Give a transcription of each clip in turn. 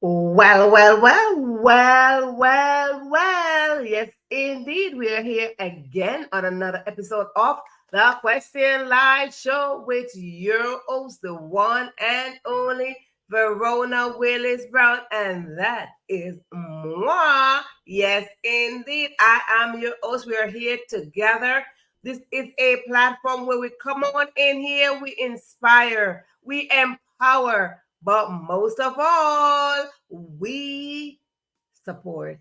Well. Yes, indeed. We are here again on another episode of the Question Live Show with your host, the one and only Verona Willis-Brown, and that is moi. Yes, indeed. I am your host. We are here together. This is a platform where we come on in here, we inspire, we empower, but most of all, we support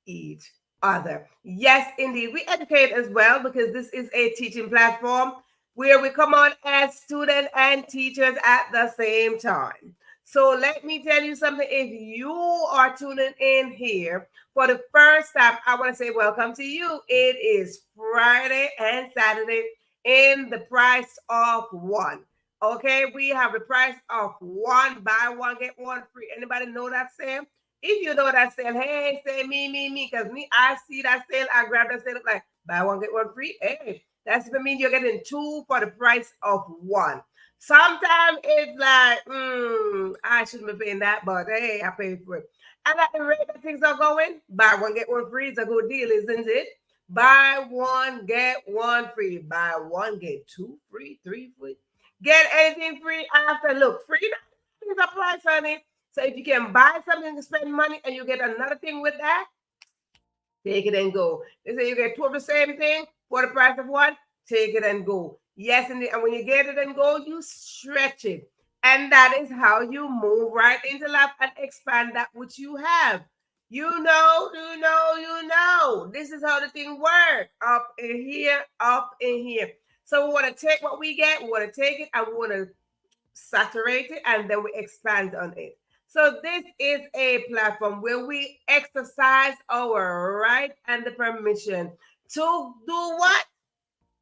each other. Yes, indeed. We educate as well because this is a teaching platform where we come on as students and teachers at the same time. So let me tell you something. If you are tuning in here for the first time, I want to say welcome to you. It is Friday and Saturday in the price of one. Okay, we have the price of one, buy one, get one free. Anybody know that sale? If you know that sale, hey, say me, because me, I see that sale, I grab that sale, like buy one, get one free. Hey, that's what means you're getting two for the price of one. Sometimes it's like, I shouldn't be paying that, but hey, I paid for it. And at the rate that things are going, buy one, get one free is a good deal, isn't it? Buy one, get one free. Buy one, get two free, three free. Get anything free after. Look, free things apply, honey. So if you can buy something to spend money and you get another thing with that, take it and go. They say you get two of the same thing for the price of one, take it and go. Yes, and when you get it and go, you stretch it. And that is how you move right into life and expand that which you have. This is how the thing works. Up in here, up in here. So we want to take what we get, we want to take it, and we want to saturate it, and then we expand on it. So this is a platform where we exercise our right and the permission to do what?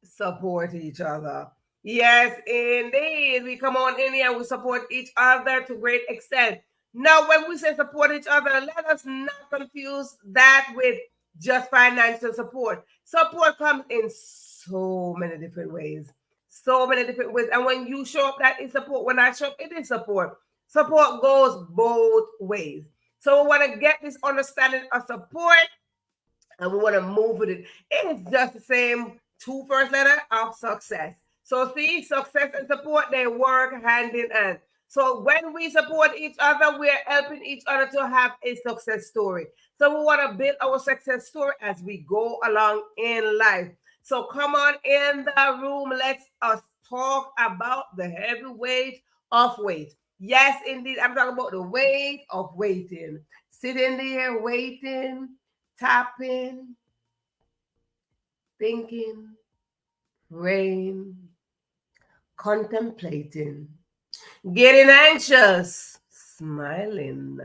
Support each other. Yes, indeed. We come on in here and we support each other to great extent. Now, when we say support each other, let us not confuse that with just financial support. Support comes in so many different ways. So many different ways. And when you show up, that is support. When I show up, it is support. Support goes both ways. So we want to get this understanding of support and we want to move with it. It's just the same two first letter of success. So see, success and support, they work hand in hand. So when we support each other, we're helping each other to have a success story. So we want to build our success story as we go along in life. So come on in the room. Let's us talk about the heavy weight of weight. Yes, indeed. I'm talking about the weight of waiting. Sitting there waiting, tapping, thinking, praying, contemplating, getting anxious, smiling,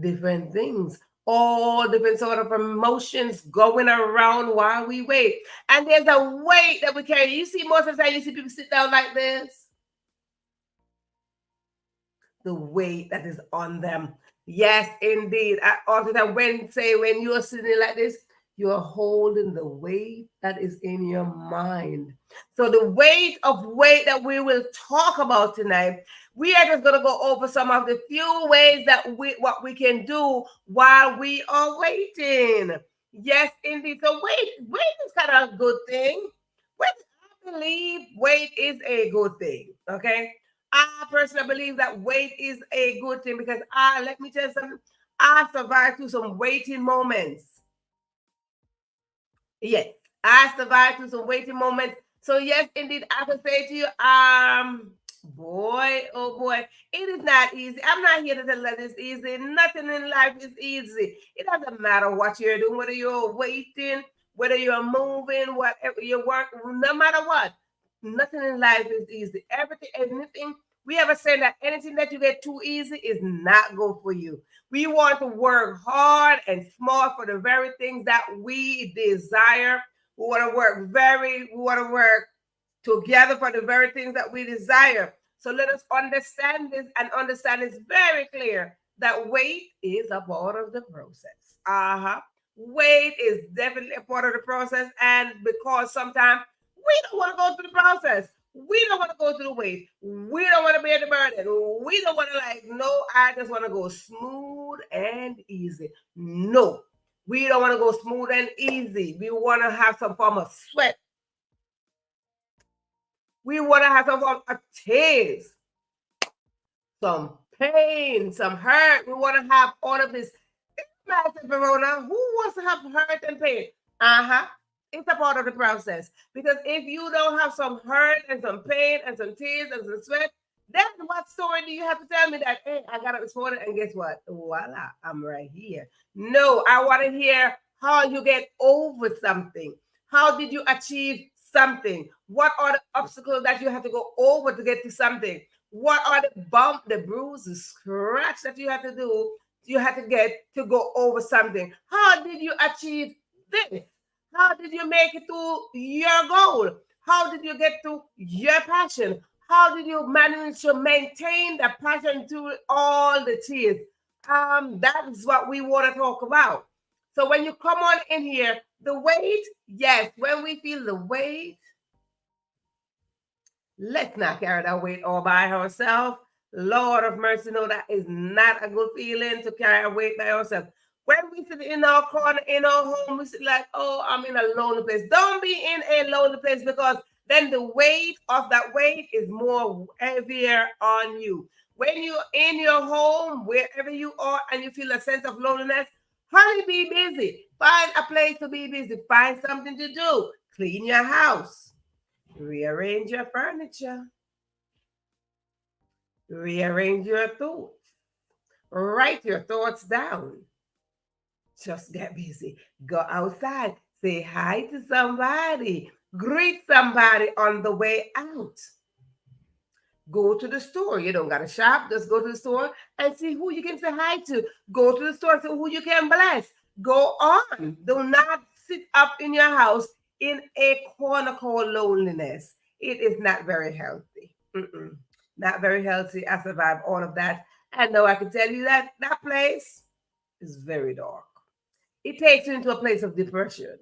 different things, all different sort of emotions going around while we wait. And there's a weight that we carry. You see, most of the time, you see people sit down like this. The weight that is on them. Yes, indeed. All the time, when you're sitting like this, you're holding the weight that is in your mind. So the weight that we will talk about tonight, we are just going to go over some of the few ways that what we can do while we are waiting. Yes, indeed. So wait is kind of a good thing. Wait, I believe wait is a good thing. Okay. I personally believe that wait is a good thing because let me tell you something. I survived through some waiting moments. Yes, I survived through some waiting moments. So yes, indeed, I can say to you, boy, oh boy, it is not easy. I'm not here to tell you that it's easy. Nothing in life is easy. It doesn't matter what you're doing, whether you're waiting, whether you're moving, whatever you work, no matter what. Nothing in life is easy. Anything. We have a saying that anything that you get too easy is not good for you. We want to work hard and smart for the very things that we desire. We want to work together for the very things that we desire. So let us understand this and understand it's very clear that wait is a part of the process. Uh-huh. Wait is definitely a part of the process. And because sometimes we don't want to go through the process. We don't want to go through the weight. We don't want to bear the burden. We don't want to no, I just want to go smooth and easy. No, we don't want to go smooth and easy. We want to have some form of sweat. We want to have some form of tears, some pain, some hurt. We want to have all of this. Massive Verona, who wants to have hurt and pain? It's a part of the process. Because if you don't have some hurt and some pain and some tears and some sweat, then what story do you have to tell me that, hey, I got up this morning and guess what? Voila, I'm right here. No, I want to hear how you get over something. How did you achieve something? What are the obstacles that you have to go over to get to something? What are the bump, the bruise, the scratch that you have to do? You have to get to go over something. How did you achieve this? How did you make it to your goal? How did you get to your passion? How did you manage to maintain the passion through all the tears? That is what we want to talk about. So when you come on in here, the weight, yes, when we feel the weight, let's not carry that weight all by ourselves. Lord of mercy, no, that is not a good feeling to carry a weight by ourselves. When we sit in our corner, in our home, we sit like, oh, I'm in a lonely place. Don't be in a lonely place because then the weight of that weight is more heavier on you. When you're in your home, wherever you are, and you feel a sense of loneliness, honey, be busy. Find a place to be busy. Find something to do. Clean your house. Rearrange your furniture. Rearrange your thoughts. Write your thoughts down. Just get busy. Go outside. Say hi to somebody. Greet somebody on the way out. Go to the store. You don't got to shop. Just go to the store and see who you can say hi to. Go to the store, see who you can bless. Go on. Do not sit up in your house in a corner called loneliness. It is not very healthy. Not very healthy. I survived all of that. And no, I can tell you that that place is very dark. It takes you into a place of depression.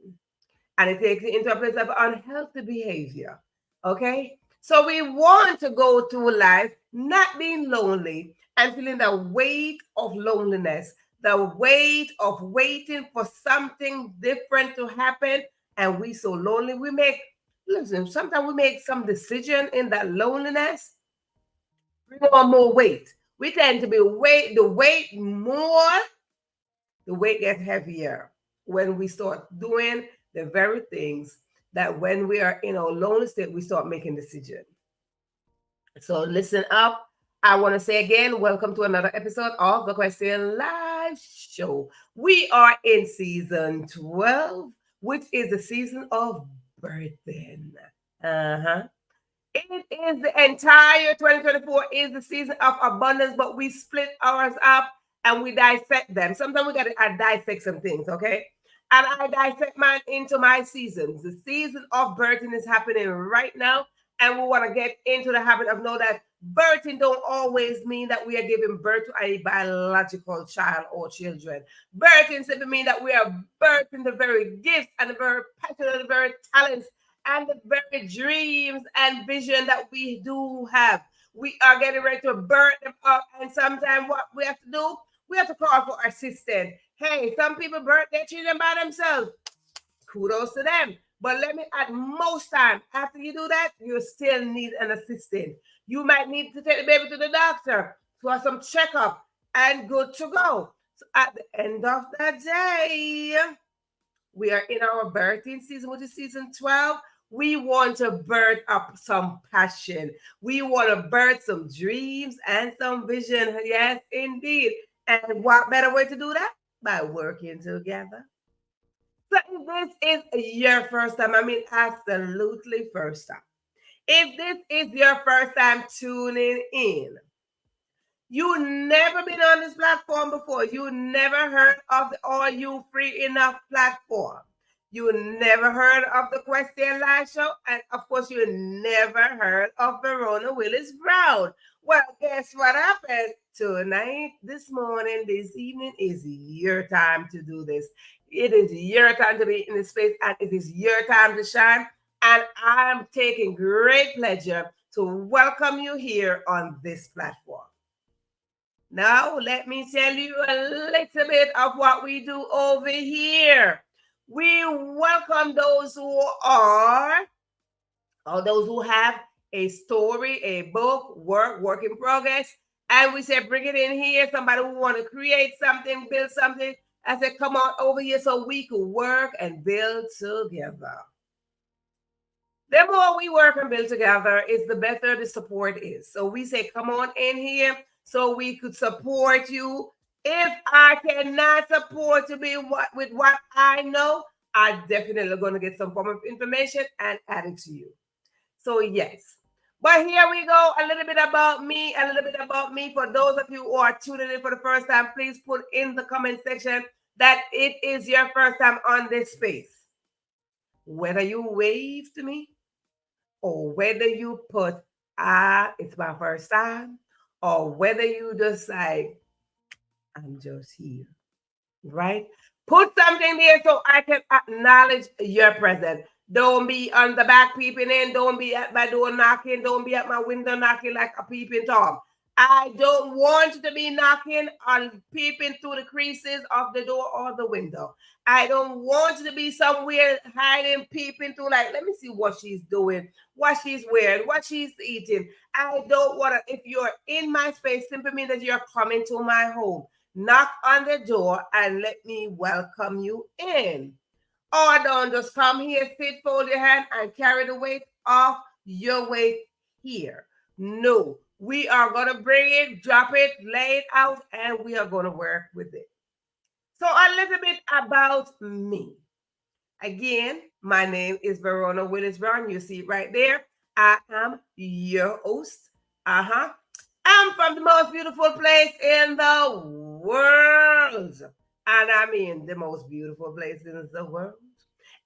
And it takes you into a place of unhealthy behavior. Okay? So we want to go through life not being lonely and feeling the weight of loneliness, the weight of waiting for something different to happen. And we so lonely. Listen, sometimes we make some decision in that loneliness. We want more weight. We tend to be the weight gets heavier when we start doing the very things that when we are in our lonely state, we start making decisions. So listen up. I want to say again, welcome to another episode of the Question Live Show. We are in season 12, which is the season of birthing. It is the entire 2024 is the season of abundance, but we split ours up and we dissect them. Sometimes we got to dissect some things, okay? And I dissect mine into my seasons. The season of birthing is happening right now. And we want to get into the habit of know that birthing don't always mean that we are giving birth to a biological child or children. Birthing simply means that we are birthing the very gifts and the very passion and the very talents and the very dreams and vision that we do have. We are getting ready to birth them up. And sometimes what we have to do, we have to call for assistance. Hey, some people birth their children by themselves. Kudos to them. But let me add, most time, after you do that, you still need an assistant. You might need to take the baby to the doctor for some checkup and good to go. So at the end of the day, we are in our birthing season, which is season 12. We want to birth up some passion. We want to birth some dreams and some vision. Yes, indeed. And what better way to do that? By working together. So if this is your first time, I mean, absolutely first time. If this is your first time tuning in, you never been on this platform before. You never heard of the Are You Free Enough platform. You never heard of the Question Live Show. And of course, you never heard of Verona Willis-Brown. Well, guess what happened? Tonight, this morning, this evening is your time to do this. It is your time to be in this space and it is your time to shine. and I'm taking great pleasure to welcome you here on this platform. Now, let me tell you a little bit of what we do over here. We welcome those who are, or those who have a story, a book, work in progress. And we say, bring it in here. Somebody who want to create something, build something. I said, come on over here so we can work and build together. The more we work and build together, is the better the support is. So we say, come on in here so we could support you. If I cannot support you with what I know, I definitely going to get some form of information and add it to you. So yes. But here we go. A little bit about me. For those of you who are tuning in for the first time, please put in the comment section that it is your first time on this space. Whether you wave to me or whether you put, it's my first time, or whether you just say, I'm just here, right? Put something there so I can acknowledge your presence. Don't be on the back peeping in. Don't be at my door knocking. Don't be at my window knocking like a peeping Tom. I don't want you to be knocking on peeping through the creases of the door or the window. I don't want you to be somewhere hiding, peeping through, like, let me see what she's doing, what she's wearing, what she's eating. I don't want to, if you're in my space, simply means that you're coming to my home. Knock on the door and let me welcome you in. Or don't just come here, sit, fold your hand, and carry the weight off your weight here. No, we are going to bring it, drop it, lay it out, and we are going to work with it. So a little bit about me. Again, my name is Verona Willis-Brown. You see it right there. I am your host. I'm from the most beautiful place in the world. And I mean the most beautiful place in the world.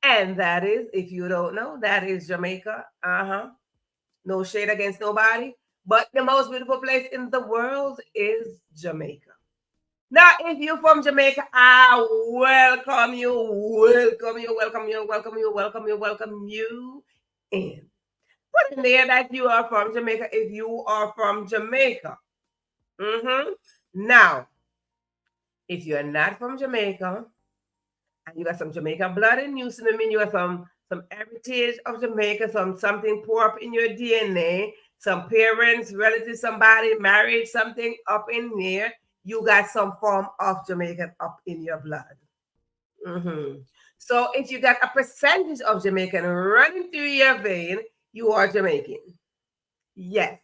And that is, if you don't know, that is Jamaica. No shade against nobody. But the most beautiful place in the world is Jamaica. Now, if you're from Jamaica, I welcome you in. Put in there that you are from Jamaica if you are from Jamaica. Now, if you're not from Jamaica and you got some Jamaican blood in you, so I mean you got some heritage of Jamaica, something pour up in your DNA, some parents, relatives, somebody married, something up in there, you got some form of Jamaican up in your blood. So if you got a percentage of Jamaican running through your vein, you are Jamaican. Yes,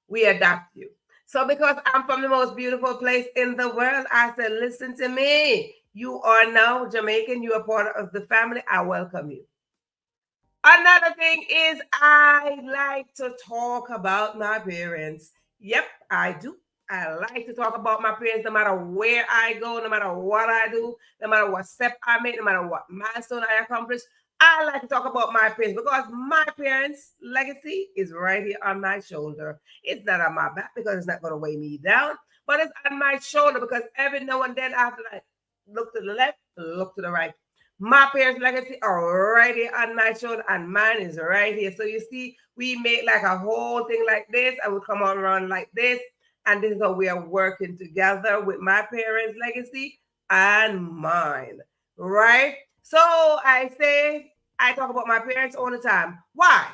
we adopt you. So because I'm from the most beautiful place in the world, I said, listen to me. You are now Jamaican. You are part of the family. I welcome you. Another thing is I like to talk about my parents. Yep, I do. I like to talk about my parents no matter where I go, no matter what I do, no matter what step I make, no matter what milestone I accomplish. I like to talk about my parents because my parents' legacy is right here on my shoulder. It's not on my back because it's not going to weigh me down, but it's on my shoulder because every now and then I have to look to the left, look to the right. My parents' legacy are right here on my shoulder and mine is right here. So you see, we make like a whole thing like this and we come on around like this. And this is how we are working together with my parents' legacy and mine, right? So I talk about my parents all the time. Why?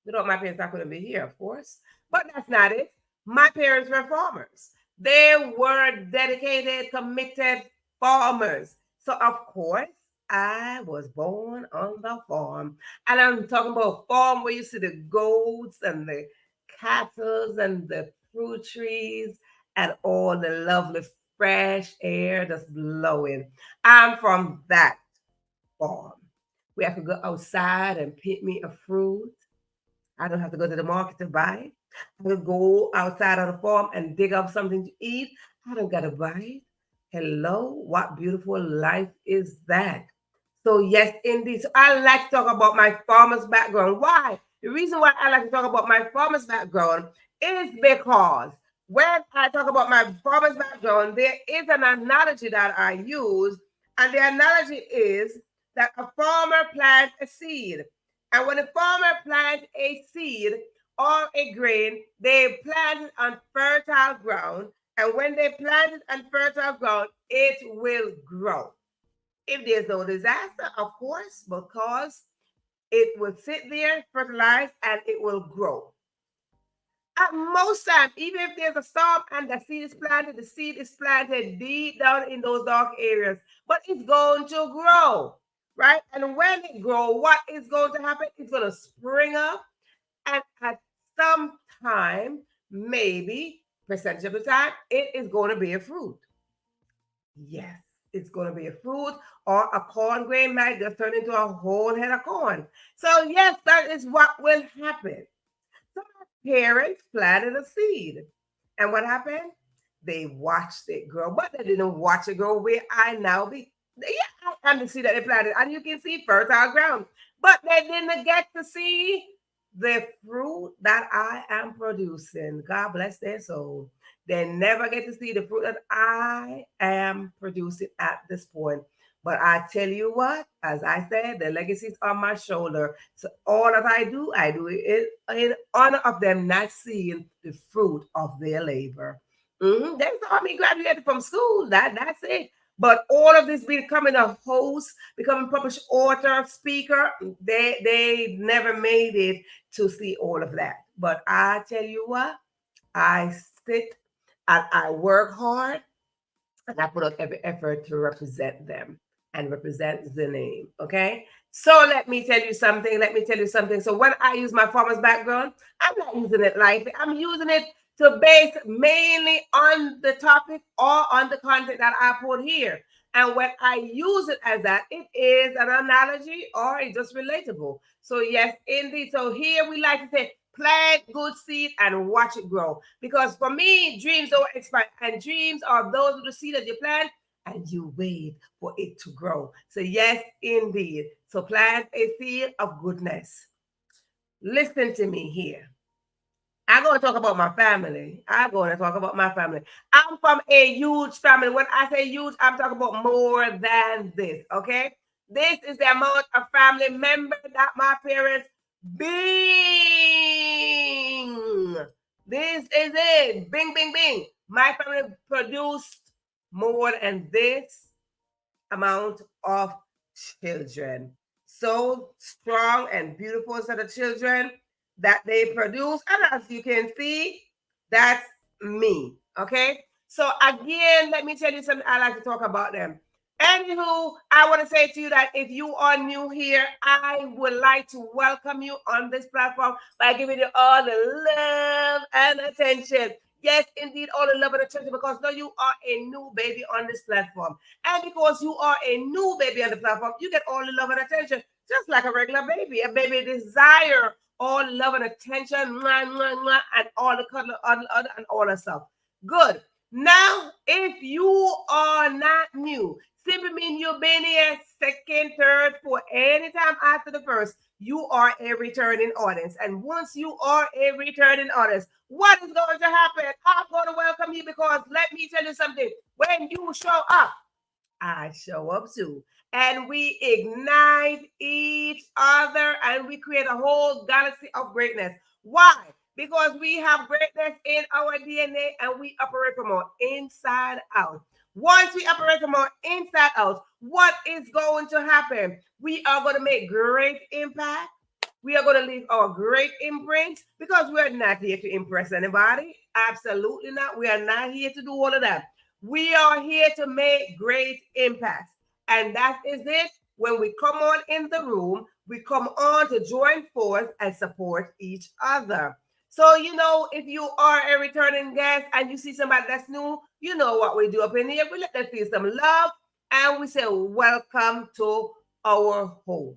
Without my parents, I couldn't be here, of course. But that's not it. My parents were farmers. They were dedicated, committed farmers. So, of course, I was born on the farm. And I'm talking about farm where you see the goats and the cattle and the fruit trees and all the lovely fresh air that's blowing. I'm from that farm where I could go outside and pick me a fruit. I don't have to go to the market to buy it. I could go outside on the farm and dig up something to eat. I don't got to buy it. Hello, what beautiful life is that? So yes, indeed. So I like to talk about my farmer's background. Why? The reason why I like to talk about my farmer's background is because when I talk about my farmer's background, there is an analogy that I use, and the analogy is that a farmer plants a seed. And when a farmer plants a seed or a grain, they plant it on fertile ground. And when they plant it on fertile ground, it will grow. If there's no disaster, of course, because it will sit there, fertilize, and it will grow. At most times, even if there's a storm and the seed is planted deep down in those dark areas, but it's going to grow, right? And when it grows, what is going to happen? It's going to spring up, and at some time, maybe percentage of the time, it is going to be a fruit. Yes, it's going to be a fruit, or a corn grain might just turn into a whole head of corn. So, yes, that is what will happen. So my parents planted a seed. And what happened? They watched it grow, but they didn't watch it grow where I now be. Yeah, I can see that they planted, and you can see fertile ground, but they didn't get to see the fruit that I am producing. God bless their soul. They never get to see the fruit that I am producing at this point. But I tell you what, as I said, the legacy is on my shoulder. So all that I do it in honor of them not seeing the fruit of their labor. They saw me graduated from school. That's it. But all of this becoming a host, becoming published author, speaker, they never made it to see all of that. But I tell you what, I sit and I work hard, and I put out every effort to represent them and represent the name. Okay. So let me tell you something. Let me tell you something. So when I use my farmer's background, I'm not using it lightly. I'm using it to base mainly on the topic or on the content that I put here. And when I use it as that, it is an analogy or it's just relatable. So yes, indeed. So here we like to say, plant good seed and watch it grow. Because for me, dreams don't expire, and dreams are those of the seed that you plant and you wait for it to grow. So yes, indeed. So plant a seed of goodness. Listen to me here. I'm going to talk about my family. I'm going to talk about my family. I'm from a huge family. When I say huge, I'm talking about more than this, okay? This is the amount of family members that my parents bing. This is it. Bing, bing, bing. My family produced more than this amount of children. So strong and beautiful set of children that they produce. And as you can see, that's me. Okay. So again, let me tell you something I like to talk about them. Anywho, I want to say to you that if you are new here, I would like to welcome you on this platform by giving you all the love and attention. Yes, indeed, all the love and attention, because now you are a new baby on this platform. And because you are a new baby on the platform, you get all the love and attention, just like a regular baby. A baby desire all love and attention, mwah, mwah, mwah, and all the cuddle and all the stuff. Good. Now, if you are not new, simply mean you've been here second, third, fourth, anytime after the first, you are a returning audience. And once you are a returning audience, what is going to happen? I'm going to welcome you, because let me tell you something. When you show up, I show up too. And we ignite each other and we create a whole galaxy of greatness. Why? Because we have greatness in our DNA and we operate from our inside out. Once we operate from our inside out, what is going to happen? We are going to make great impact. We are going to leave our great imprint, because we're not here to impress anybody. Absolutely not. We are not here to do all of that. We are here to make great impacts. And that is it. When we come on in the room, we come on to join force and support each other. So, if you are a returning guest and you see somebody that's new, you know what we do up in here. We let them feel some love and we say, welcome to our home.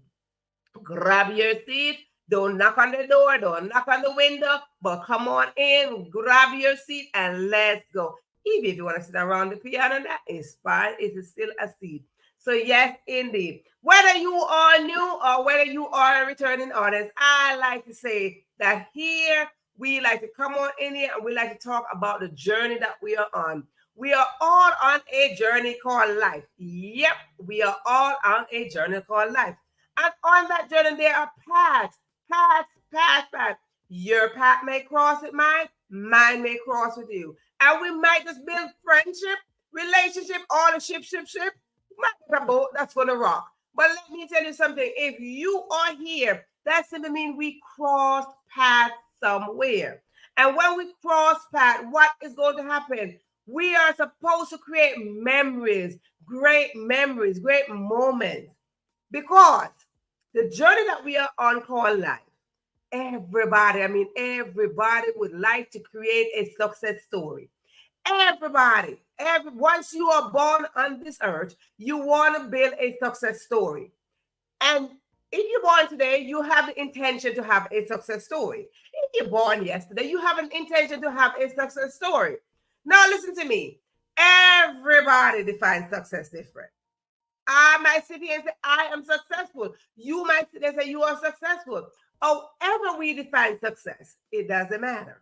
Grab your seat. Don't knock on the door. Don't knock on the window. But come on in, grab your seat, and let's go. Even if you want to sit around the piano, that is fine. It is still a seat. So yes, indeed. Whether you are new or whether you are a returning artist, I like to say that here we like to come on in here and we like to talk about the journey that we are on. We are all on a journey called life. Yep, we are all on a journey called life. And on that journey, there are paths, paths. Your path may cross with mine, mine may cross with you. And we might just build friendship, relationship, all the ship. Might be a boat that's going to rock. But let me tell you something. If you are here, that simply means we cross paths somewhere. And when we cross paths, what is going to happen? We are supposed to create memories, great moments. Because the journey that we are on called life, everybody would like to create a success story. Once you are born on this earth, you want to build a success story. And if you're born today, you have the intention to have a success story. If you're born yesterday, you have an intention to have a success story. Now, listen to me. Everybody defines success different. I might sit here and say, I am successful. You might sit there and say, you are successful. However, we define success, it doesn't matter.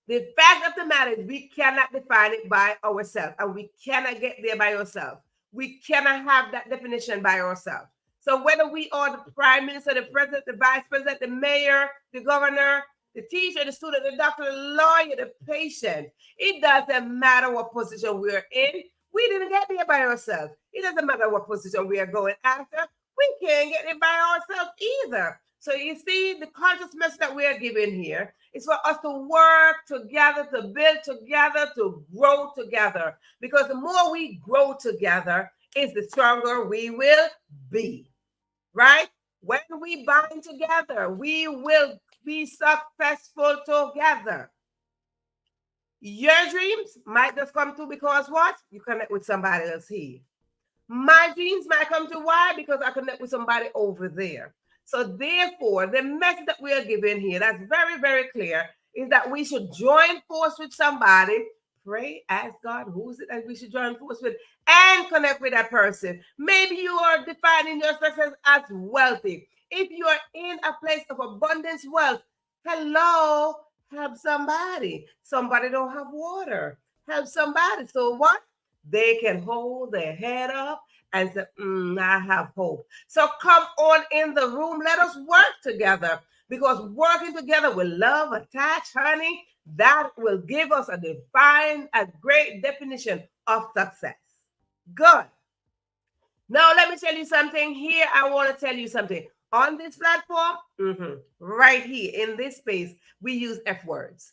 The fact of the matter is, we cannot define it by ourselves, and we cannot get there by ourselves. We cannot have that definition by ourselves. So whether we are the prime minister, the president, the vice president, the mayor, the governor, the teacher, the student, the doctor, the lawyer, the patient, it doesn't matter what position we're in. We didn't get there by ourselves. It doesn't matter what position we are going after. We can't get it by ourselves either. So you see, the conscious message that we are giving here is for us to work together, to build together, to grow together. Because the more we grow together, is the stronger we will be. Right? When we bind together, we will be successful together. Your dreams might just come to because what? You connect with somebody else here. My dreams might come to why? Because I connect with somebody over there. So therefore, the message that we are giving here, that's very, very clear, is that we should join force with somebody, pray, ask God, who is it that we should join force with, and connect with that person. Maybe you are defining your success as wealthy. If you are in a place of abundance wealth, hello, help somebody. Somebody don't have water. Help somebody. So what? They can hold their head up and say, I have hope. So come on in the room. Let us work together, because working together with love attached, honey, that will give us a great definition of success. Good. Now, let me tell you something. Here, I want to tell you something. On this platform, right here in this space, we use F words.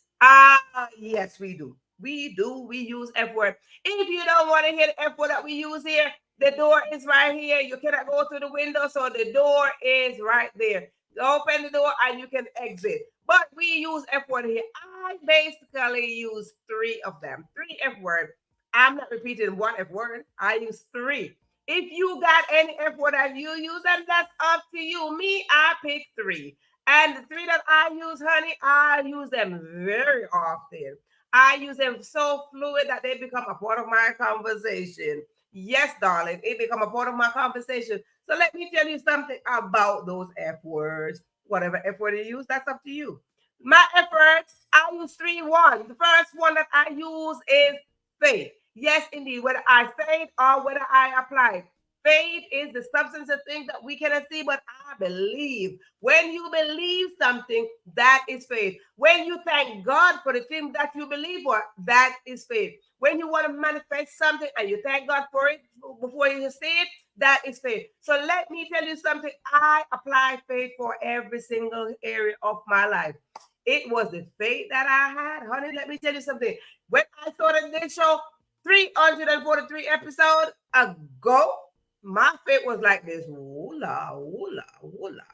Yes, we do. We do. We use F word. If you don't want to hear the F word that we use here, the door is right here. You cannot go through the window, so the door is right there. Open the door and you can exit. But we use F word here. I basically use three of them. Three F word. I'm not repeating one F word. I use three. If you got any F word that you use, then that's up to you. Me, I pick three. And the three that I use, honey, I use them very often. I use them so fluid that they become a part of my conversation. Yes, darling, it become a part of my conversation. So let me tell you something about those F words. Whatever F word you use, that's up to you. My F words, I use 3-1. The first one that I use is faith. Yes, indeed, whether I say it or whether I apply it. Faith is the substance of things that we cannot see, but I believe. When you believe something, that is faith. When you thank God for the thing that you believe for, that is faith. When you want to manifest something and you thank God for it before you see it, that is faith. So let me tell you something. I apply faith for every single area of my life. It was the faith that I had. Honey, let me tell you something. When I started this show 343 episodes ago, my faith was like this. Woola, woola, woola.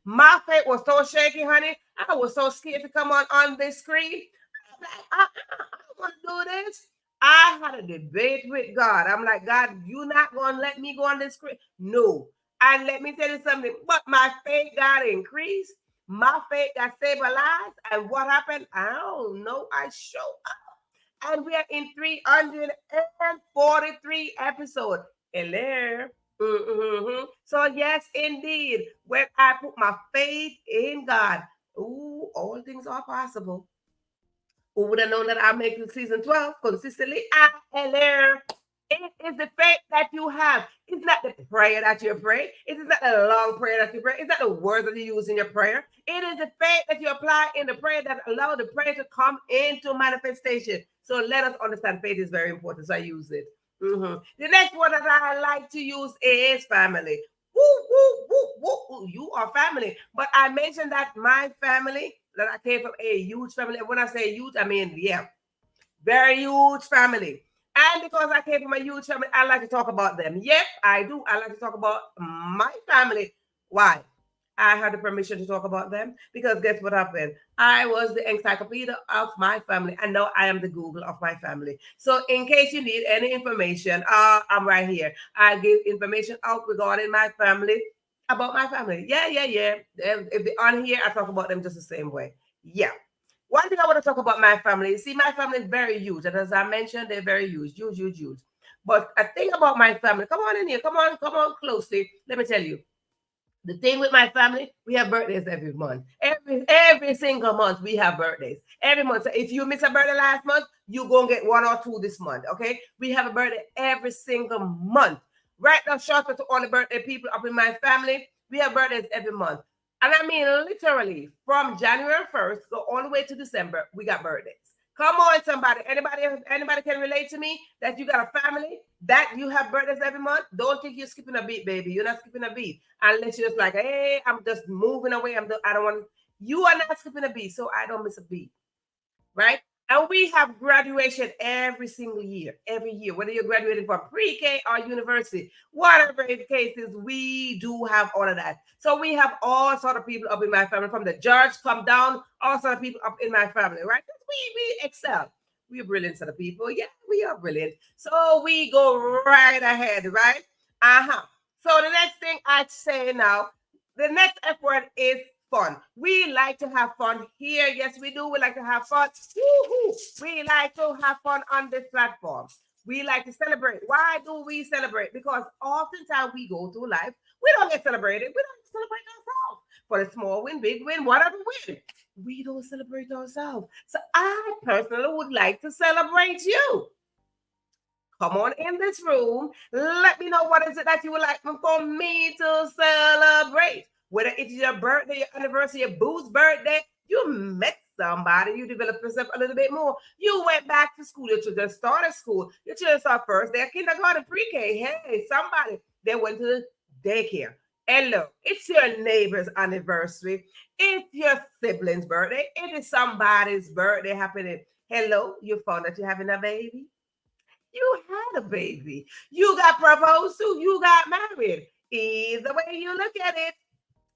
My faith was so shaky, honey. I was so scared to come on this screen. I'm like, I want to do this. I had a debate with God. I'm like, God, you not going to let me go on this screen? No. And let me tell you something. But my faith got increased. My faith got stabilized. And what happened? I don't know. I showed up. And we are in 343 episodes. Hello. So yes, indeed, when I put my faith in God, all things are possible. Who would have known that I'm making season 12 consistently? Hello. It is the faith that you have. It's not the prayer that you pray. It is not the long prayer that you pray. It's not the words that you use in your prayer. It is the faith that you apply in the prayer that allow the prayer to come into manifestation. So let us understand faith is very important. So I use it. The next word that I like to use is family. Woo, woo, woo, woo, woo. You are family. But I mentioned that my family, that I came from a huge family. When I say huge, I mean, yeah, very huge family. And because I came from a huge family, I like to talk about them. Yep, I do. I like to talk about my family. Why? I had the permission to talk about them because guess what happened? I was the encyclopedia of my family, and now I am the Google of my family. So, in case you need any information, I'm right here. I give information out regarding my family, about my family. Yeah, yeah, yeah. If they're on here, I talk about them just the same way. Yeah. One thing I want to talk about my family. See, my family is very huge, and as I mentioned, they're very huge, huge, huge, huge. But a thing about my family, come on in here, come on closely. Let me tell you, the thing with my family, we have birthdays every month. Every single month we have birthdays. Every month. So if you miss a birthday last month, you gonna get one or two this month. Okay? We have a birthday every single month. Right now, shout out to all the birthday people up in my family. We have birthdays every month. And I mean literally from January 1st, go all the way to December, we got birthdays. Come on, somebody. Anybody can relate to me that you got a family that you have birthdays every month? Don't think you're skipping a beat, baby. You're not skipping a beat. Unless you're just like, hey, I'm just moving away. I don't want to. You are not skipping a beat, so I don't miss a beat. Right? And we have graduation every single year, every year, whether you're graduating from pre-K or university, whatever the case is, we do have all of that. So we have all sort of people up in my family, from the judge come down, all sort of people up in my family, right? We excel. We are brilliant sort of people. Yeah, we are brilliant. So we go right ahead, right? So the next thing I'd say now, the next F word is fun. We like to have fun here. Yes, we do. We like to have fun. Woo-hoo. We like to have fun on this platform. We like to celebrate. Why do we celebrate? Because oftentimes we go through life, we don't get celebrated. We don't celebrate ourselves. For a small win, big win, whatever win, we don't celebrate ourselves. So I personally would like to celebrate you. Come on in this room. Let me know what is it that you would like for me to celebrate. Whether it's your birthday, your anniversary, your boo's birthday, you met somebody, you developed yourself a little bit more. You went back to school, your children started school, your children saw first day kindergarten, pre-K. Hey, somebody, they went to the daycare. Hello, it's your neighbor's anniversary. It's your sibling's birthday. It is somebody's birthday happening. Hello, you found that you're having a baby. You had a baby. You got proposed to. You got married. Either way you look at it,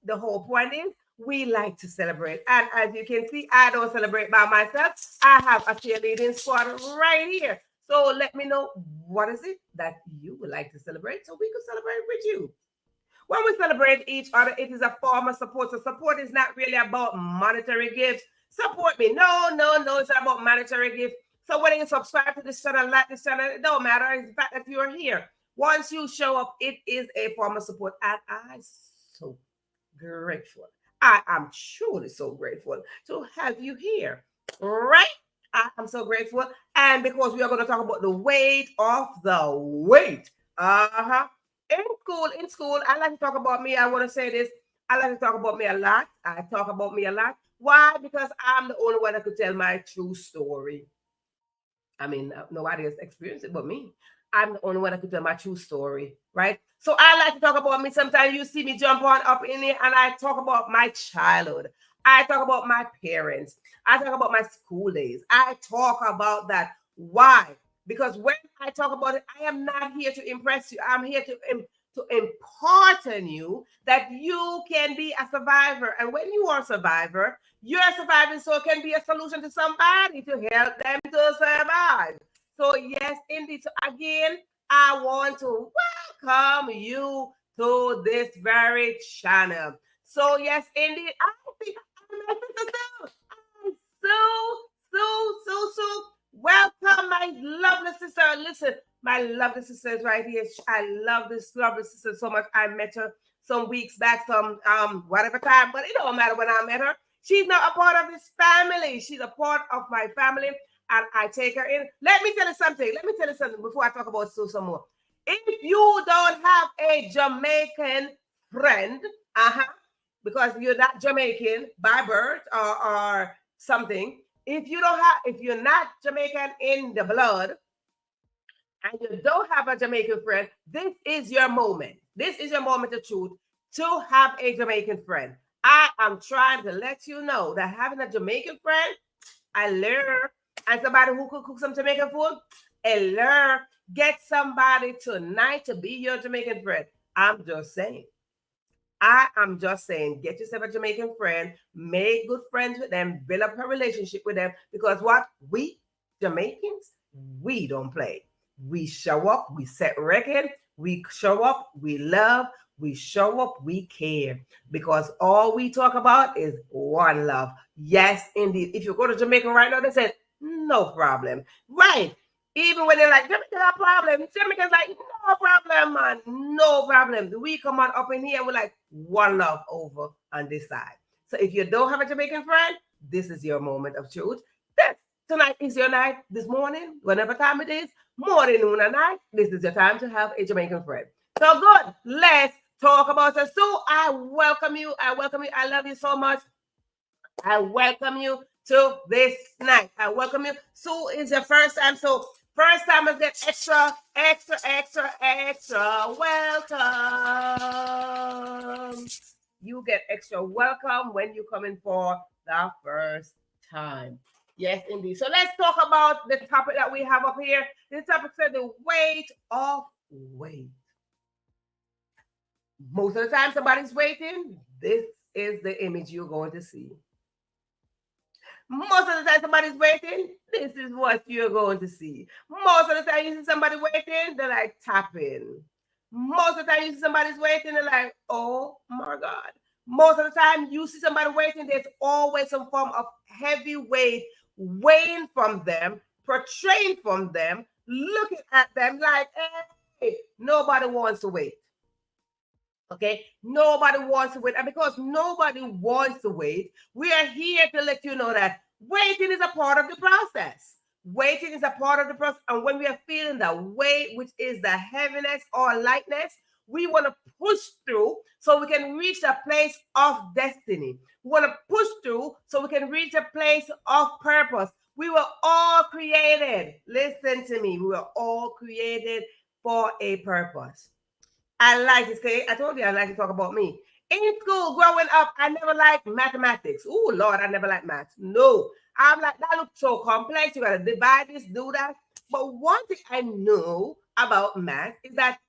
the whole point is we like to celebrate. And as you can see, I don't celebrate by myself. I have a cheerleading squad right here. So let me know what is it that you would like to celebrate so we can celebrate with you. When we celebrate each other, it is a form of support. So support is not really about monetary gifts. Support me. No, no, no. It's not about monetary gifts. So whether you subscribe to this channel, like this channel, it don't matter. It's the fact that you're here. Once you show up, it is a form of support. And I'm so grateful. I am truly so grateful to have you here. Right? I am so grateful. And because we are going to talk about the weight of the weight. In school, I like to talk about me. I want to say this. I like to talk about me a lot. I talk about me a lot. Why? Because I'm the only one that could tell my true story. I mean, nobody has experienced it but me. I'm the only one that could tell my true story, right? So I like to talk about me. Sometimes you see me jump on up in here and I talk about my childhood. I talk about my parents. I talk about my school days. I talk about that. Why? Because when I talk about it, I am not here to impress you. I'm here to impart on you that you can be a survivor. And when you are a survivor, your surviving soul can be a solution to somebody to help them to survive. So yes, indeed. So again, I want to welcome you to this very channel. So yes, indeed, I'm so welcome, my lovely sister. Listen, my lovely sister is right here. I love this lovely sister so much. I met her some weeks back, some whatever time, but it don't matter when I met her. She's not a part of this family. hey, she's a part of my family and I take her in. Let me tell you something. Before I talk about Sue some more. If you don't have a Jamaican friend, because you're not Jamaican by birth or something, if you're not Jamaican in the blood and you don't have a Jamaican friend, this is your moment. This is your moment of truth to have a Jamaican friend. I am trying to let you know that having a Jamaican friend, I learn, and somebody who could cook some Jamaican food, I learn, get somebody tonight to be your Jamaican friend. I'm just saying. I am just saying, get yourself a Jamaican friend, make good friends with them, build up a relationship with them. Because what? We Jamaicans, we don't play. We show up, we set record, we show up, we love, we show up, we care. Because all we talk about is one love. Yes, indeed. If you go to Jamaica right now, they said, no problem. Right. Even when they're like, Jamaica got a problem, Jamaica's like, no problem, man. No problem. We come on up in here and we're like, one love over on this side. So if you don't have a Jamaican friend, this is your moment of truth. Tonight is your night. This morning, whenever time it is, morning, noon, and night, this is your time to have a Jamaican friend. So good. Let's talk about it. So I welcome you. I love you so much. I welcome you to this night. I welcome you. Sue is your first time. So first timers get extra welcome. You get extra welcome when you come in for the first time. Yes, indeed. So let's talk about the topic that we have up here. This topic said the weight of weight. Most of the time somebody's waiting. This is the image you're going to see. Most of the time somebody's waiting, this is what you're going to see. Most of the time you see somebody waiting, they're like tapping. Most of the time you see somebody's waiting, they're like, oh my God. Most of the time you see somebody waiting, there's always some form of heavy weight weighing from them, portraying from them, looking at them like, hey, nobody wants to wait. Okay, nobody wants to wait. And because nobody wants to wait, we are here to let you know that waiting is a part of the process. Waiting is a part of the process. And when we are feeling the weight, which is the heaviness or lightness, we want to push through so we can reach a place of destiny. We want to push through so we can reach a place of purpose. We were all created. Listen to me. We were all created for a purpose. I like to say, I told you I like to talk about me. In school, growing up, I never liked mathematics. Oh, Lord, I never liked math. No. I'm like, that looks so complex. You got to divide this, do that. But one thing I know about math is that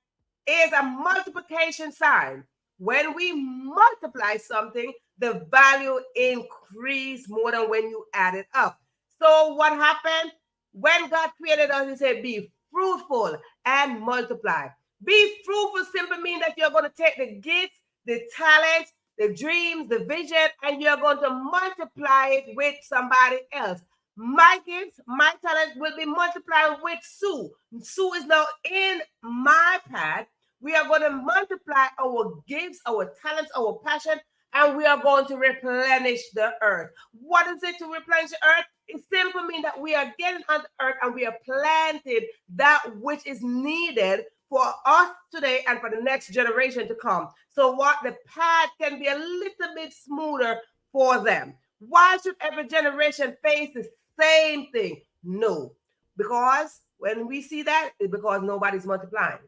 it is a multiplication sign. When we multiply something, the value increases more than when you add it up. So what happened? When God created us, he said, be fruitful and multiply. Be fruitful simply means that you're going to take the gifts, the talents, the dreams, the vision, and you're going to multiply it with somebody else. My gifts, my talent will be multiplied with Sue. Sue is now in my path. We are going to multiply our gifts, our talents, our passion, and we are going to replenish the earth. What is it to replenish the earth? It simply means that we are getting on the earth and we are planting that which is needed for us today and for the next generation to come. So what the path can be a little bit smoother for them. Why should every generation face the same thing? No, because when we see that, it's because nobody's multiplying.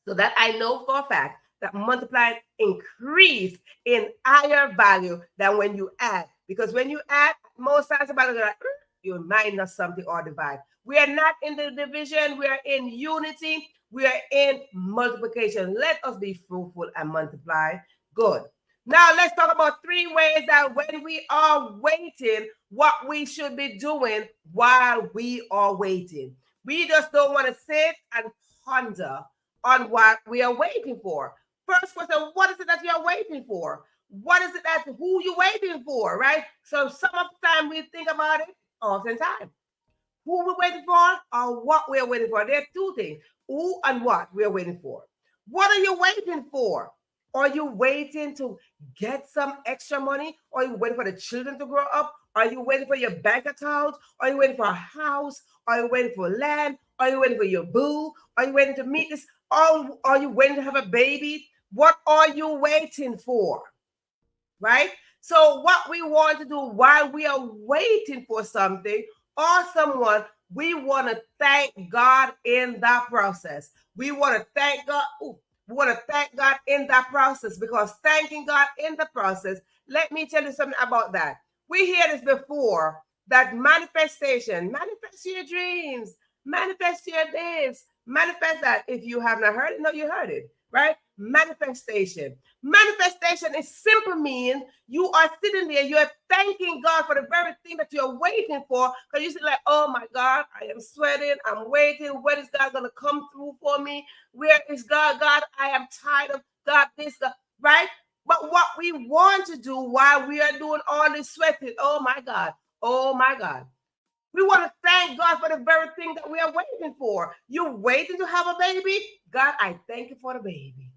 So that I know for a fact that multiplying increase in higher value than when you add. Because when you add, most times somebody's like, you minus something or divide. We are not in the division. We are in unity. We are in multiplication. Let us be fruitful and multiply. Good. Now let's talk about 3 ways that when we are waiting, what we should be doing while we are waiting. We just don't want to sit and ponder on what we are waiting for. First question, what is it that you're waiting for? What is it that, who you waiting for, right? So some of the time we think about it oftentimes. Who we're waiting for or what we're waiting for. There are 2 things. Who and what we're waiting for. What are you waiting for? Are you waiting to get some extra money? Or are you waiting for the children to grow up? Are you waiting for your bank account? Are you waiting for a house? Are you waiting for land? Are you waiting for your boo? Are you waiting to meet this? Are you waiting to have a baby? What are you waiting for? Right? So what we want to do while we are waiting for something or someone, we want to thank God in that process. We want to thank God. We want to thank God in that process, because thanking God in the process, let me tell you something about that. We hear this before, that manifestation, manifest your dreams, manifest your this, manifest that. If you have not heard it, no, you heard it, right? Manifestation. Manifestation is simple mean you are sitting there, you're thanking God for the very thing that you're waiting for. Because you say, like, oh my God, I am sweating, I'm waiting. When is God gonna come through for me? Where is God? God, I am tired of God, this, God, right? But what we want to do while we are doing all this sweating, oh my God, we want to thank God for the very thing that we are waiting for. You're waiting to have a baby? God, I thank you for the baby.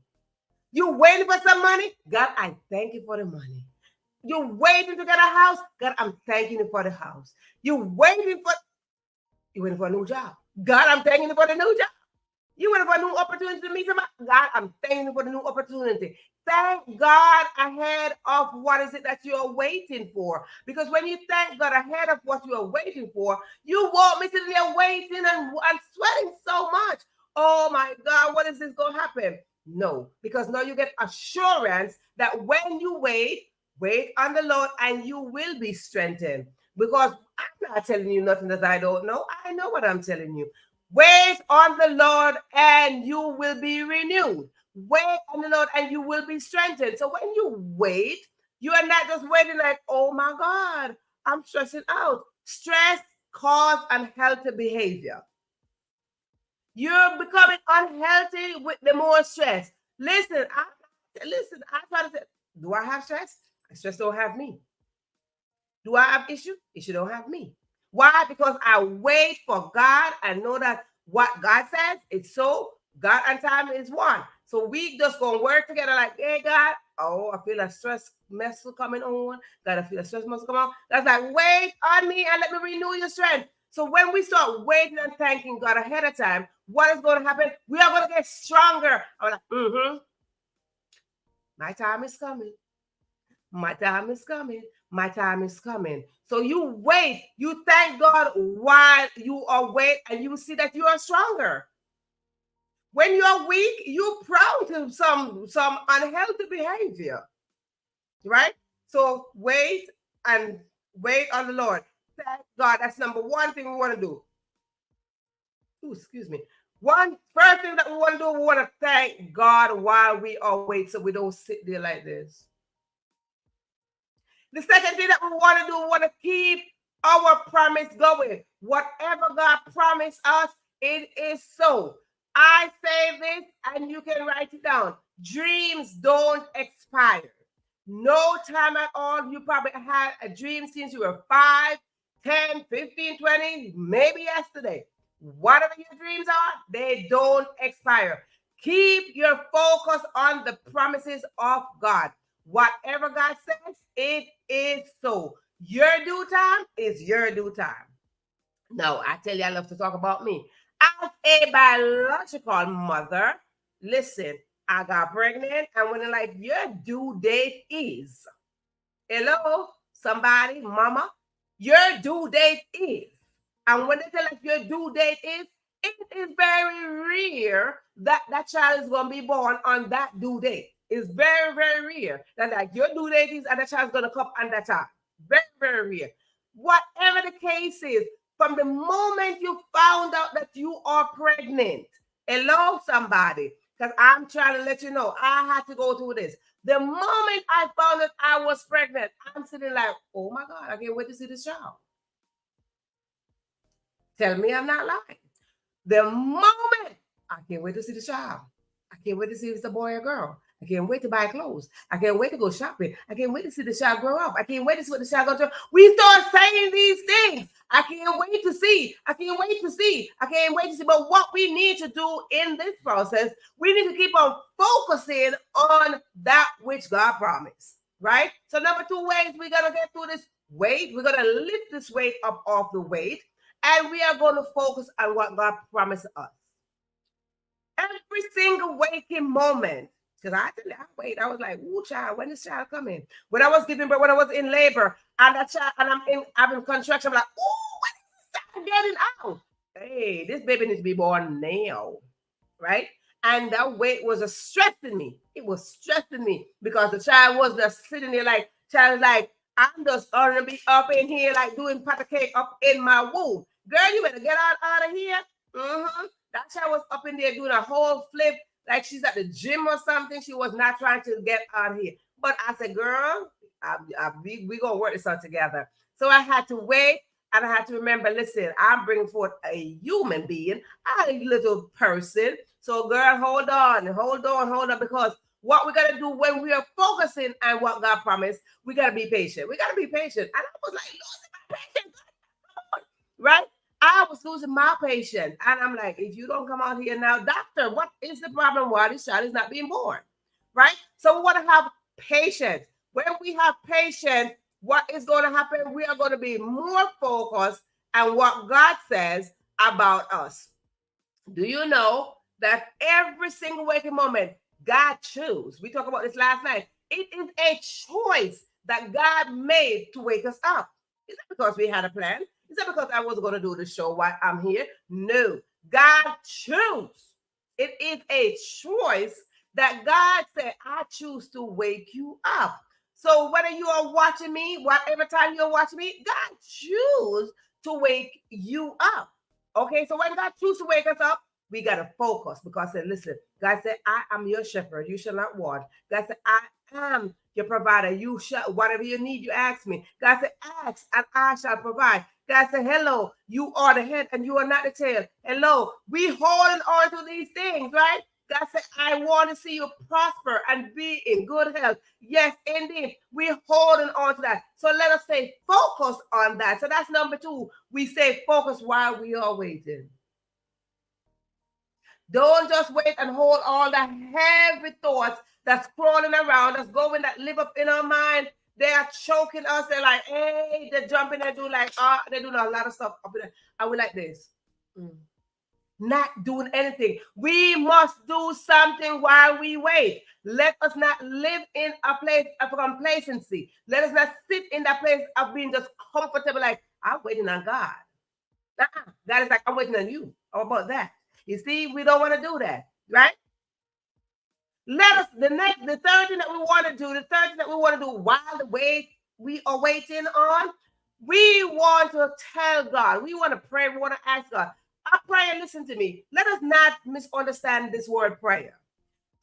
You waiting for some money? God, I thank you for the money. You waiting to get a house? God, I'm thanking you for the house. You waiting for a new job? God, I'm thanking you for the new job. You waiting for a new opportunity to meet somebody? God, I'm thanking you for the new opportunity. Thank God ahead of what is it that you're waiting for. Because when you thank God ahead of what you're waiting for, you won't be sitting there waiting and sweating so much. Oh my God, what is this going to happen? No, because now you get assurance that when you wait on the Lord and you will be strengthened. Because I'm not telling you nothing that I don't know. I know what I'm telling you. Wait on the Lord and you will be renewed. Wait on the Lord and you will be strengthened. So when you wait, you are not just waiting like, oh my God, I'm stressing out. Stress causes unhealthy behavior. You're becoming unhealthy with the more stress. Listen, I try to say, do I have stress? Stress don't have me. Do I have issue? Issue don't have me. Why? Because I wait for God. I know that what God says, it's so. God and time is one. So we just gonna work together like, hey, God, oh, I feel a stress muscle coming on. God, I feel a stress muscle coming on. God's like, wait on me and let me renew your strength. So when we start waiting and thanking God ahead of time, what is going to happen? We are going to get stronger. I'm like, my time is coming. My time is coming. My time is coming. So you wait. You thank God while you are waiting, and you see that you are stronger. When you are weak, you're prone to some unhealthy behavior, right? So wait on the Lord. Thank God. That's number one thing we want to do. Excuse me. First thing that we want to do, we want to thank God while we are waiting, so we don't sit there like this. The second thing that we want to do, we want to keep our promise going. Whatever God promised us, it is so. I say this and you can write it down. Dreams don't expire. No time at all. You probably had a dream since you were 5, 10, 15, 20, maybe yesterday. Whatever your dreams are, they don't expire. Keep your focus on the promises of God. Whatever God says, it is so. Your due time is your due time. Now, I tell you, I love to talk about me. As a biological mother, listen, I got pregnant, and when they're like, your due date is, hello, somebody, mama, your due date is. And when they tell us your due date is, it is very rare that that child is going to be born on that due date. It's very, very rare that like your due date is and the child's going to come on that time. Very, very rare. Whatever the case is, from the moment you found out that you are pregnant, hello, somebody, because I'm trying to let you know, I had to go through this. The moment I found that I was pregnant, I'm sitting like, oh my God, I can't wait to see this child. Tell me I'm not lying. The moment I can't wait to see the child. I can't wait to see if it's a boy or girl. I can't wait to buy clothes. I can't wait to go shopping. I can't wait to see the child grow up. I can't wait to see what the child goes through. We start saying these things. I can't wait to see. I can't wait to see. I can't wait to see. But what we need to do in this process, we need to keep on focusing on that which God promised, right? So number 2 ways we're going to get through this weight. We're going to lift this weight up off the weight, and we are going to focus on what God promised us. Every single waking moment. Because I was like, ooh, child, when is child coming? When I was giving birth, when I was in labor, and that child, and I'm in contraction, I'm like, ooh, when is this child getting out? Hey, this baby needs to be born now, right? And that weight was stressing me. It was stressing me because the child was just sitting there like, child was like, I'm just gonna be up in here like doing patty cake up in my womb. Girl, you better get out of here. Mm-hmm. That child was up in there doing a whole flip like she's at the gym or something. She was not trying to get out of here. But I said, girl, we gonna work this out together. So I had to wait. And I had to remember, listen, I'm bringing forth a human being, a little person. So, girl, hold on, because what we got to do when we are focusing on what God promised, we got to be patient. We got to be patient. And I was like, losing my patience, right? I was losing my patience. And I'm like, if you don't come out here now, doctor, what is the problem? Why this child is not being born, right? So we want to have patience. When we have patience, what is going to happen? We are going to be more focused on what God says about us. Do you know that every single waking moment, God chose? We talked about this last night. It is a choice that God made to wake us up. Is that because we had a plan? Is that because I was going to do the show while I'm here? No. God chose. It is a choice that God said, I choose to wake you up. So whether you are watching me, whatever time you're watching me, God choose to wake you up. Okay, so when God chooses to wake us up, we got to focus because listen, God said, I am your shepherd. You shall not want. God said, I am your provider. You shall, whatever you need, you ask me. God said, ask and I shall provide. God said, hello, you are the head and you are not the tail. Hello, we holding on to these things, right? God said, I want to see you prosper and be in good health. Yes, indeed. We're holding on to that. So let us stay focused on that. So that's number 2. We stay focused while we are waiting. Don't just wait and hold all the heavy thoughts that's crawling around us, that live up in our mind. They are choking us. They're like, hey, they're jumping. They're doing they're doing a lot of stuff up in there. And we like this. Not doing anything. We must do something while we wait. Let us not live in a place of complacency. Let us not sit in that place of being just comfortable, like, I'm waiting on God. God is like, I'm waiting on you. How about that? You see, we don't want to do that, right? Let us, the third thing that we want to do, while we are waiting on, we want to tell God, we want to pray, we want to ask God. Our prayer, listen to me, let us not misunderstand this word prayer.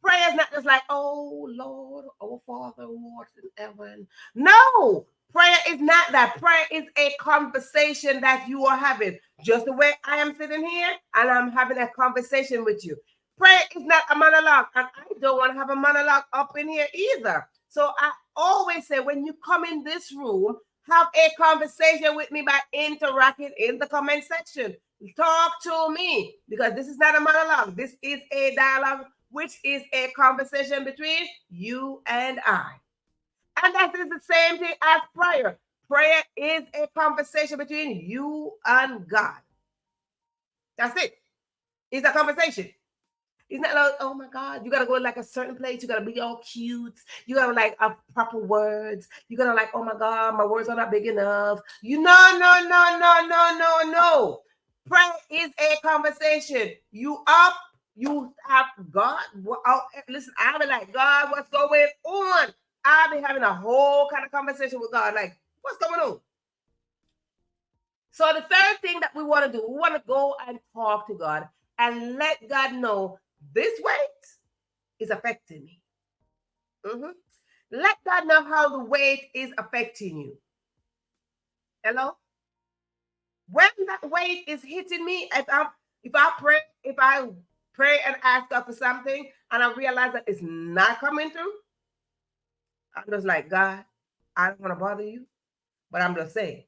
Prayer is not just like, oh Lord, oh Father, who art in heaven. No, prayer is not that. Prayer is a conversation that you are having. Just the way I am sitting here and I'm having a conversation with you. Prayer is not a monologue, and I don't want to have a monologue up in here either. So I always say, when you come in this room, have a conversation with me by interacting in the comment section. Talk to me, because this is not a monologue. This is a dialogue, which is a conversation between you and I. And that is the same thing as prayer. Prayer is a conversation between you and God. That's it. It's a conversation. It's not like, oh my God, you got to go like a certain place. You got to be all cute. You got to like have proper words. You got to like, oh my God, my words are not big enough. No. Prayer is a conversation. You up, you have God. Listen, I'll be like, God, what's going on? I'll be having a whole kind of conversation with God. Like, what's going on? So the third thing that we want to do, we want to go and talk to God and let God know this weight is affecting me. Let God know how the weight is affecting you. Hello? When that weight is hitting me, if I pray and ask God for something and I realize that it's not coming through, I'm just like, God, I don't want to bother you, but I'm just saying,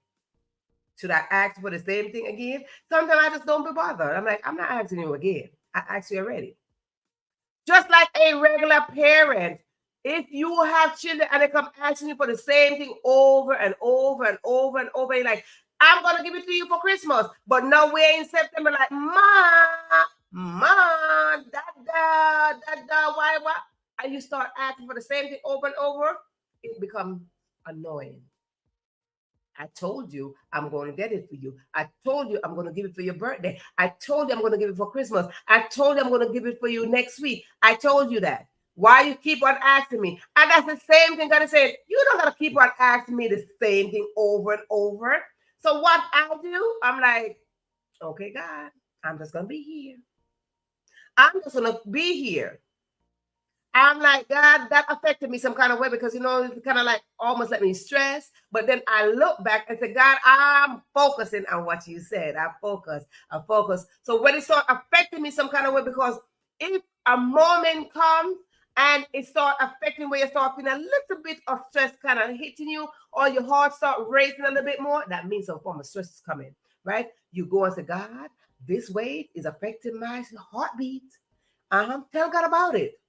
should I ask for the same thing again? Sometimes I just don't be bothered. I'm like, I'm not asking you again. I asked you already. Just like a regular parent, If you have children and they come asking you for the same thing over and over and over and over, you're like, I'm going to give it to you for Christmas. But now we're in September, like, Ma, Dada, why? And you start asking for the same thing over and over, it becomes annoying. I told you I'm going to get it for you. I told you I'm going to give it for your birthday. I told you I'm going to give it for Christmas. I told you I'm going to give it for you next week. I told you that. Why you keep on asking me? And that's the same thing God is saying. You don't got to keep on asking me the same thing over and over. So what I do, I'm like, okay, God, I'm just going to be here. I'm just going to be here. I'm like, God, that affected me some kind of way because, it kind of like almost let me stress. But then I look back and say, God, I'm focusing on what you said. I focus. So when it started affecting me some kind of way, because if a moment comes and it start affecting where you start feeling a little bit of stress kind of hitting you, or your heart start racing a little bit more, that means some form of stress is coming, right? You go and say, God, this weight is affecting my heartbeat. Tell God about it.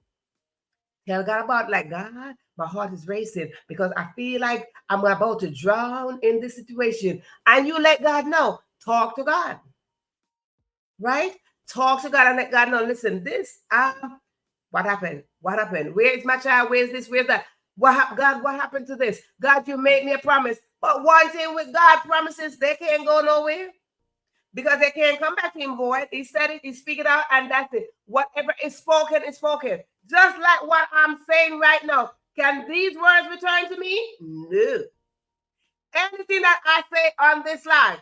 Tell God about, like, God, my heart is racing because I feel like I'm about to drown in this situation. And you let God know. Talk to God. Right? Talk to God and let God know, listen, this, what happened? What happened? Where is my child? Where's this? Where's that? God, what happened to this? God, you made me a promise. But one thing with God promises, they can't go nowhere. Because they can't come back to him void. He said it, he speak it out, and that's it. Whatever is spoken is spoken. Just like what I'm saying right now. Can these words return to me? No. Anything that I say on this line,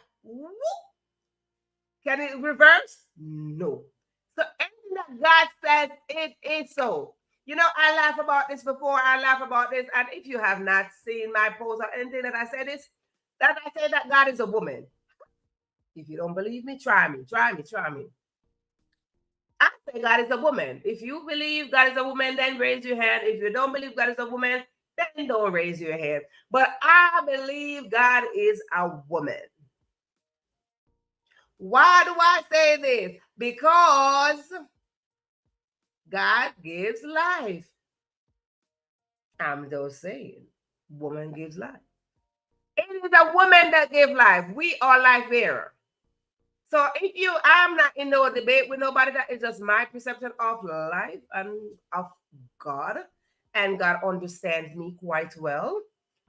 can it reverse? No. So anything that God says, it is so. I laugh about this before. I laugh about this. And if you have not seen my post or anything that I said this, that I say that God is a woman. If you don't believe me, try me. I say God is a woman. If you believe God is a woman, then raise your hand. If you don't believe God is a woman, then don't raise your hand. But I believe God is a woman. Why do I say this? Because God gives life. I'm just saying, woman gives life. It is a woman that gives life. We are life bearer. So I'm not in no debate with nobody. That is just my perception of life and of God. And God understands me quite well.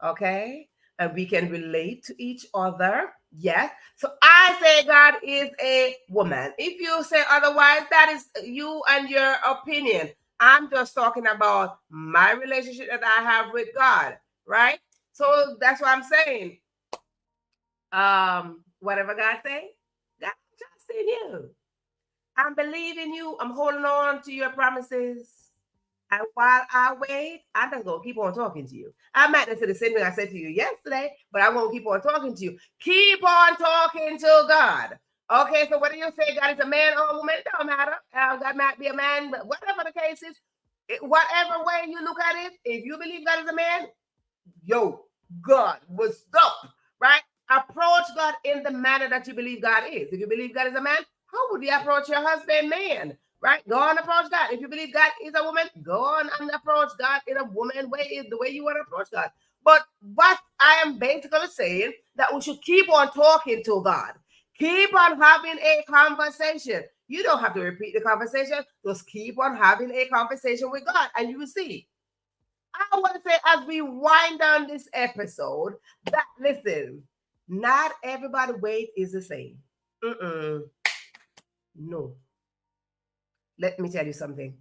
Okay. And we can relate to each other. Yes. So I say God is a woman. If you say otherwise, that is you and your opinion. I'm just talking about my relationship that I have with God. Right. So that's what I'm saying. Whatever God say, God trusts in you. I'm believing you. I'm holding on to your promises. And while I wait, I'm just going to keep on talking to you. I might not say the same thing I said to you yesterday, but I won't keep on talking to you. Keep on talking to God. Okay, so whether you say God is a man or a woman, it don't matter. God might be a man, but whatever the case is, whatever way you look at it, if you believe God is a man, God will stop, right? Approach God in the manner that you believe God is. If you believe God is a man, how would you approach your husband, man? Right? Go on, approach God. If you believe God is a woman, go on and approach God in a woman way, the way you want to approach God. But what I am basically saying, that we should keep on talking to God. Keep on having a conversation. You don't have to repeat the conversation. Just keep on having a conversation with God, and you will see. I want to say, as we wind down this episode, that listen, not everybody's weight is the same. No. Let me tell you something.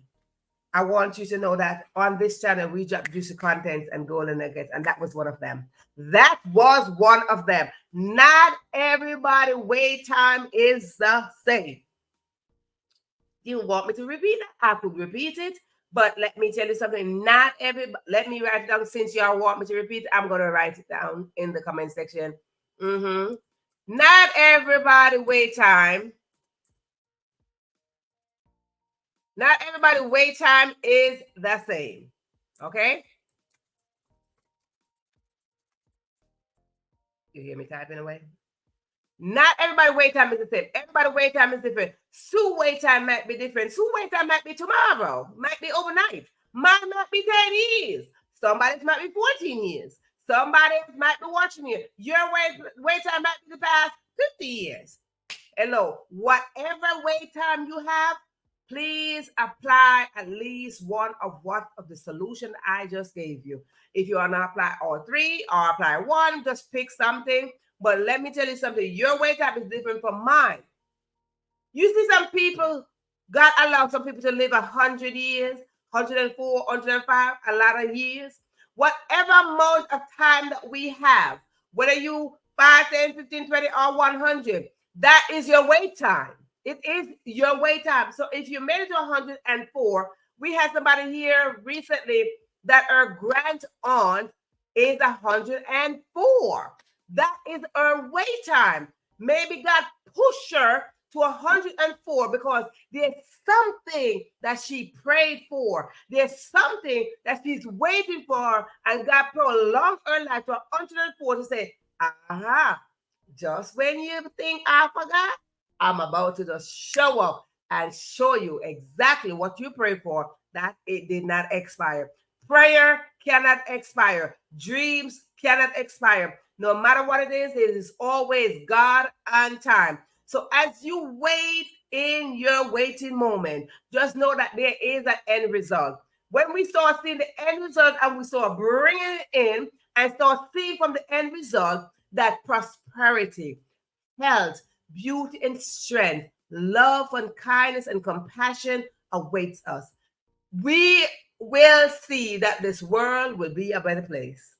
I want you to know that on this channel, we drop juicy contents and golden nuggets, and that was one of them. That was one of them. Not everybody wait time is the same. You want me to repeat that? I could repeat it. But let me tell you something. Not everybody. Let me write it down. Since y'all want me to repeat, I'm going to write it down in the comment section. Not everybody wait time. Not everybody wait time is the same. Okay? You hear me typing away? Not everybody wait time is the same. Everybody wait time is different. Sue wait time might be different. Sue wait time might be tomorrow. Might be overnight. Mine might be 10 years. Somebody's might be 14 years. Somebody might be watching you. Your wait time might be the past 50 years. Hello, whatever wait time you have, please apply at least one of the solution I just gave you. If you want to apply all three or apply one, just pick something. But let me tell you something, your wait time is different from mine. You see some people, God allowed some people to live 100 years, 104, 105, a lot of years. Whatever amount of time that we have, whether you 5, 10, 15, 20, or 100, that is your wait time. It is your wait time. So if you made it to 104, we had somebody here recently that her grand aunt is 104. That is her wait time. Maybe God pushed her to 104 because there's something that she prayed for. There's something that she's waiting for, and God prolonged her life to 104 to say, aha, just when you think I forgot, I'm about to just show up and show you exactly what you prayed for, that it did not expire. Prayer cannot expire. Dreams cannot expire. No matter what it is always God on time. So as you wait in your waiting moment, just know that there is an end result. When we start seeing the end result and we start bringing it in and start seeing from the end result that prosperity, health, beauty, and strength, love and kindness and compassion awaits us, we will see that this world will be a better place.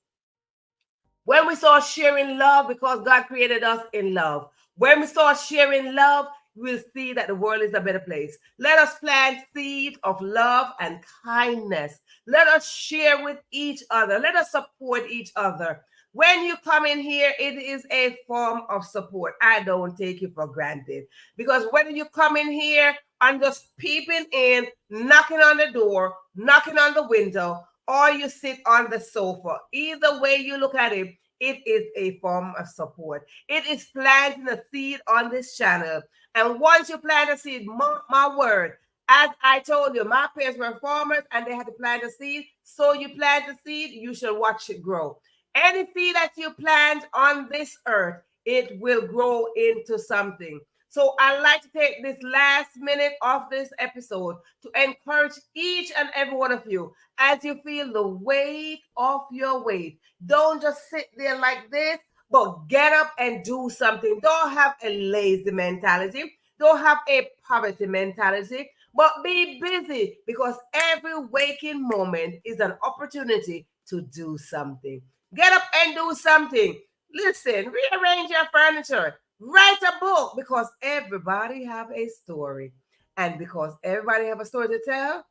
When we start sharing love, because God created us in love, when we start sharing love, we'll see that the world is a better place. Let us plant seeds of love and kindness. Let us share with each other. Let us support each other. When you come in here, it is a form of support. I don't take it for granted. Because whether you come in here and just peeping in, knocking on the door, knocking on the window, or you sit on the sofa, either way you look at it, it is a form of support. It is planting a seed on this channel. And once you plant a seed, mark my word, as I told you, my parents were farmers and they had to plant a seed. So you plant the seed, you should watch it grow. Any seed that you plant on this earth, it will grow into something. So I'd like to take this last minute of this episode to encourage each and every one of you as you feel the weight of your weight. Don't just sit there like this, but get up and do something. Don't have a lazy mentality. Don't have a poverty mentality, but be busy, because every waking moment is an opportunity to do something. Get up and do something. Listen, rearrange your furniture. Write a book, because everybody have a story. And because everybody have a story to tell,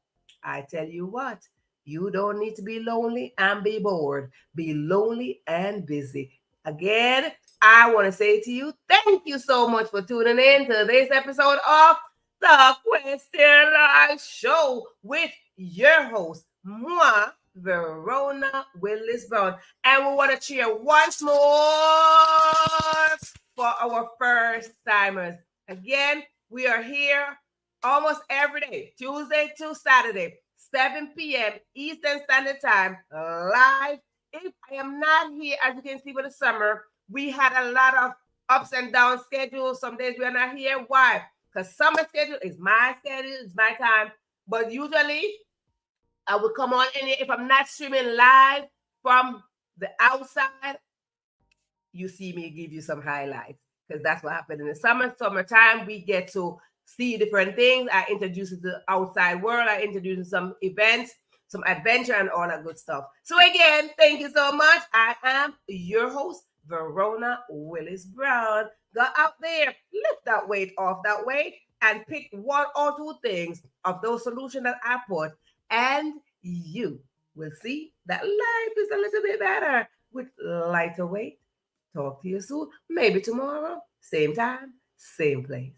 I tell you what, you don't need to be lonely and be bored. Be lonely and busy. Again, I want to say to you, thank you so much for tuning in to this episode of The Question Live Show with your host, moi, Verona Willis-Brown. And we want to cheer once more for our first timers. Again, we are here almost every day, Tuesday to Saturday, 7 p.m. Eastern Standard Time, live. If I am not here, as you can see with the summer, we had a lot of ups and down schedules. Some days we are not here. Why? Because summer schedule is my schedule, it's my time. But usually I will come on in here. If I'm not streaming live from the outside, you see me give you some highlights, because that's what happened in the summertime. We get to see different things. I introduce you to the outside world. I introduce you to some events, some adventure, and all that good stuff. So again, thank you so much. I am your host, Verona Willis-Brown. Go out there, lift that weight off that weight, and pick one or two things of those solutions that I put, and you will see that life is a little bit better with lighter weight. Talk to you soon. Maybe tomorrow, same time, same place.